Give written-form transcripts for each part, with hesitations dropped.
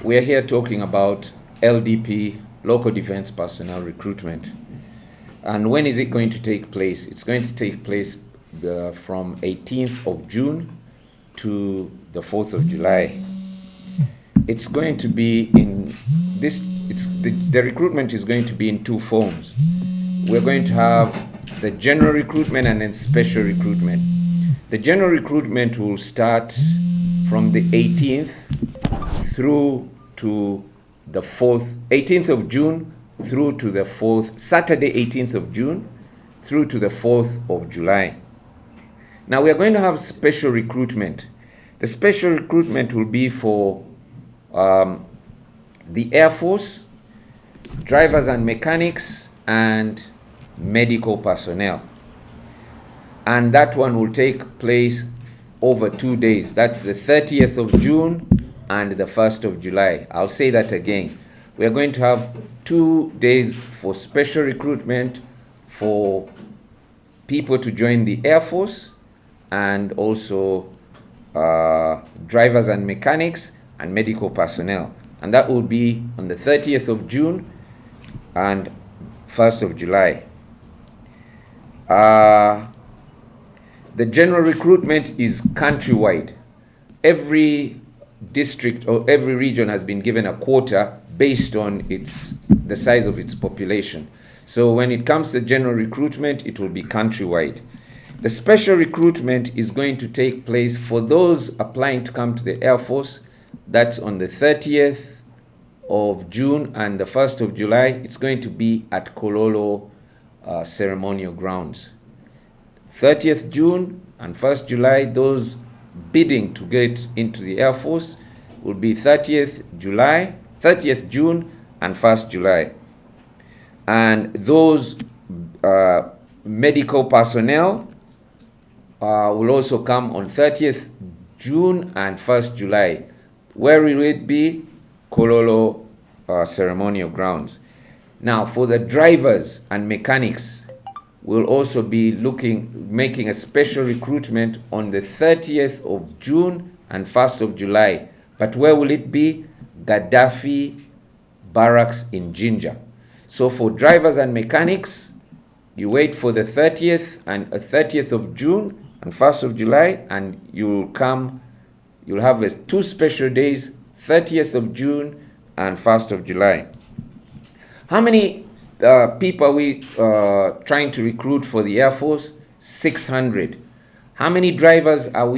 we are here talking about LDP, local defense personnel recruitment. And when is it going to take place? It's going to take place from 18th of June to the 4th of July. It's going to be in this, the recruitment is going to be in two forms. We're going to have the general recruitment and then special recruitment. The general recruitment will start from the 18th through to the 4th, 18th of June through to the 4th, Saturday 18th of June through to the 4th of July. Now we are going to have special recruitment. The special recruitment will be for the Air Force, drivers and mechanics, and medical personnel. And that one will take place over 2 days. That's the 30th of June and the 1st of July. I'll say that again. We are going to have 2 days for special recruitment for people to join the Air Force, and also drivers and mechanics and medical personnel. And that will be on the 30th of June and 1st of July. The general recruitment is countrywide. Every district or every region has been given a quota based on the size of its population. So when it comes to general recruitment, it will be countrywide. The special recruitment is going to take place for those applying to come to the Air Force. That's on the 30th of June and the 1st of July. It's going to be at Kololo ceremonial grounds. 30th June and 1st July, those bidding to get into the Air Force will be 30th June and 1st July. And those medical personnel will also come on 30th June and 1st July. Where will it be? Kololo ceremonial grounds. Now, for the drivers and mechanics, we'll also be making a special recruitment on the 30th of June and 1st of July. But where will it be? Gaddafi Barracks in Jinja. So for drivers and mechanics, you wait for the 30th and 30th of June and 1st of July, and you'll have 2 special days, 30th of June and 1st of July. How many people are we trying to recruit for the Air Force? 600. How many drivers and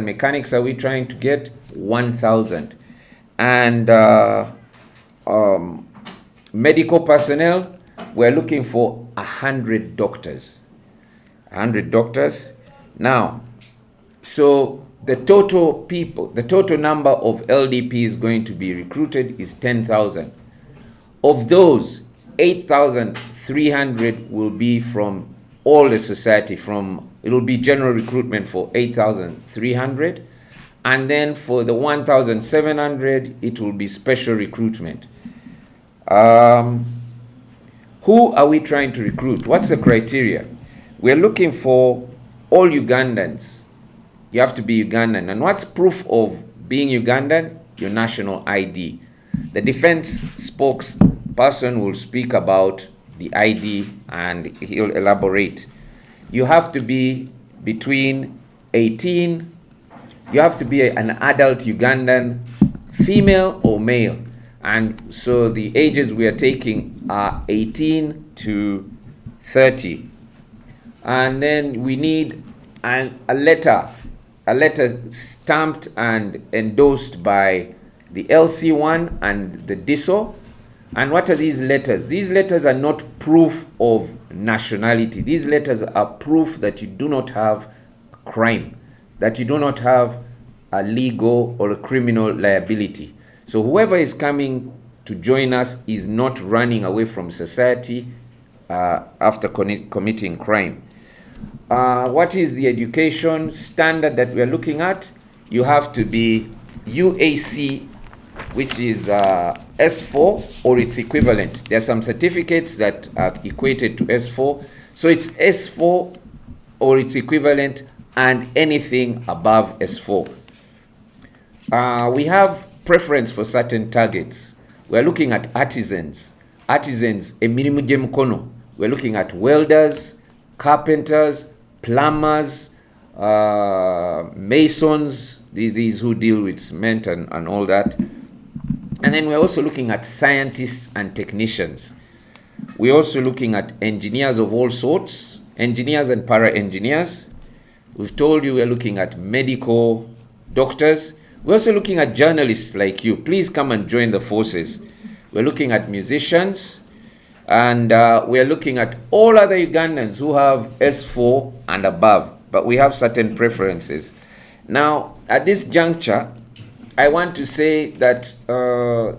mechanics are we trying to get? 1,000. And medical personnel, we're looking for 100 doctors. 100 doctors. Now, so the total number of LDP is going to be recruited is 10,000. Of those, 8,300 will be from all the society. It will be general recruitment for 8,300, and then for the 1,700, it will be special recruitment. Who are we trying to recruit? What's the criteria? We're looking for all Ugandans. You have to be Ugandan. And what's proof of being Ugandan? Your national ID. The defense spokesperson will speak about the ID and he'll elaborate. You have to be between 18, you have to be an adult Ugandan, female or male. And so the ages we are taking are 18 to 30. And then we need a letter stamped and endorsed by the LC1 and the DISO. And what are these letters? These letters are not proof of nationality. These letters are proof that you do not have a crime, that you do not have a legal or a criminal liability. So whoever is coming to join us is not running away from society after committing crime. What is the education standard that we are looking at? You have to be UAC, which is S4 or its equivalent. There are some certificates that are equated to S4. So it's S4 or its equivalent and anything above S4. We have preference for certain targets. We're looking at artisans, emirimu gy'emikono. We're looking at welders, carpenters, plumbers, masons, these who deal with cement and all that. And then we're also looking at scientists and technicians. We're also looking at engineers of all sorts, engineers and para-engineers. We've told you we're looking at medical doctors. We're also looking at journalists like you. Please come and join the forces. We're looking at musicians, and we're looking at all other Ugandans who have S4 and above, but we have certain preferences. Now, at this juncture, I want to say that the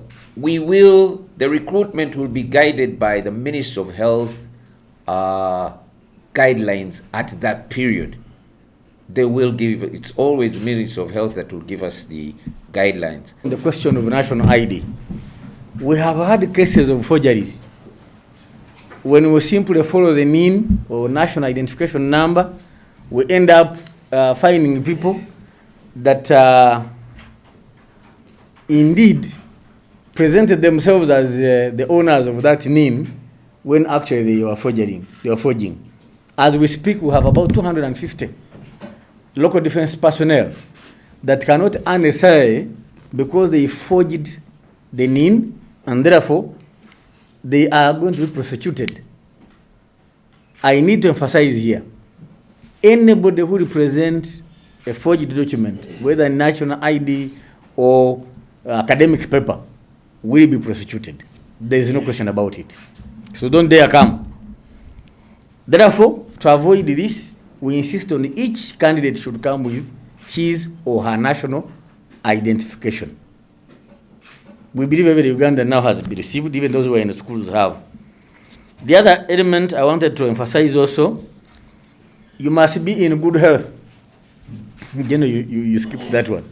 recruitment will be guided by the Ministry of Health guidelines at that period. They will give, it's always Ministry of Health that will give us the guidelines. The question of national ID. We have had cases of forgeries. When we simply follow the NIN or national identification number, we end up finding people that indeed presented themselves as the owners of that NIN when actually they were forging. As we speak, we have about 250 local defense personnel that cannot earn a salary because they forged the NIN, and therefore they are going to be prosecuted. I need to emphasize here, anybody who represents a forged document, whether national ID or academic paper, will be prosecuted. There is no question about it. So don't dare come. Therefore, to avoid this, we insist on each candidate should come with his or her national identification. We believe every Ugandan now has been received, even those who are in the schools have. The other element I wanted to emphasize also, you must be in good health. You skipped that one.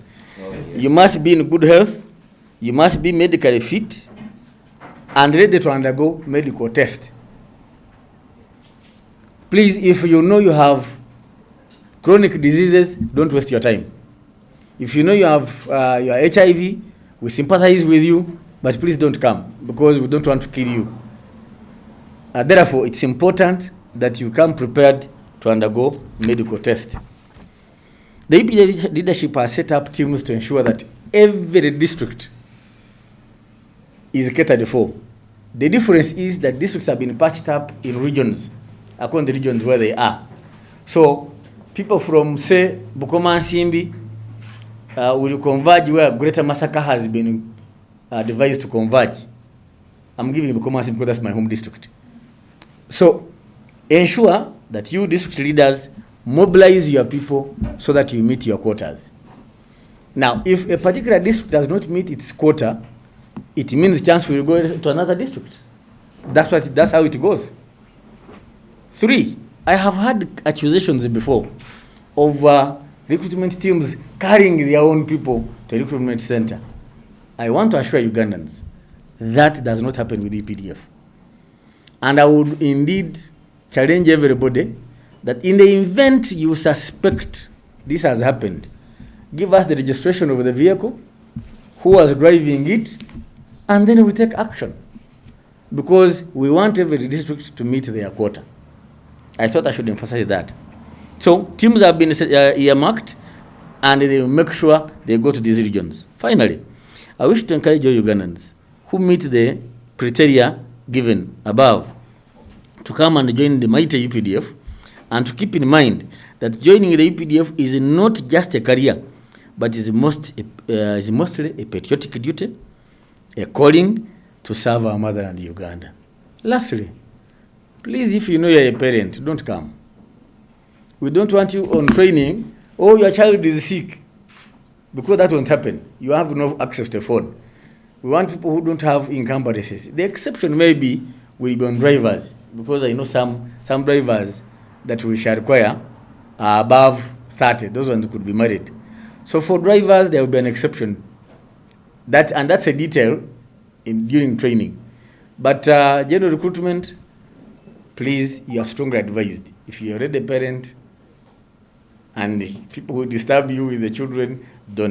You must be in good health, you must be medically fit, and ready to undergo medical test. Please, if you know you have chronic diseases, don't waste your time. If you know you have your HIV, we sympathize with you, but please don't come because we don't want to kill you. Therefore, it's important that you come prepared to undergo medical test. The UPDF leadership has set up teams to ensure that every district is catered for. The difference is that districts have been patched up in regions, according to the regions where they are. So people from, say, Bukoma and Simbi will converge where Greater Masaka has been devised to converge. I'm giving Bukoma and Simbi because that's my home district. So ensure that you district leaders mobilize your people so that you meet your quotas. Now, if a particular district does not meet its quota, it means chance will go to another district. That's how it goes. 3, I have had accusations before of recruitment teams carrying their own people to a recruitment center. I want to assure Ugandans that does not happen with UPDF. And I would indeed challenge everybody that in the event you suspect this has happened, give us the registration of the vehicle, who was driving it, and then we take action. Because we want every district to meet their quota. I thought I should emphasize that. So teams have been earmarked, and they will make sure they go to these regions. Finally, I wish to encourage all Ugandans who meet the criteria given above to come and join the mighty UPDF, and to keep in mind that joining the UPDF is not just a career, but is mostly a patriotic duty, a calling to serve our motherland Uganda. Lastly, please, if you know you're a parent, don't come. We don't want you on training, or your child is sick, because that won't happen. You have no access to a phone. We want people who don't have encumbrances. The exception maybe will be on drivers, because I know some drivers that we shall require are above 30. Those ones could be married. So for drivers, there will be an exception. And that's a detail during training. But general recruitment, please, you are strongly advised. If you're already a parent and people who disturb you with the children,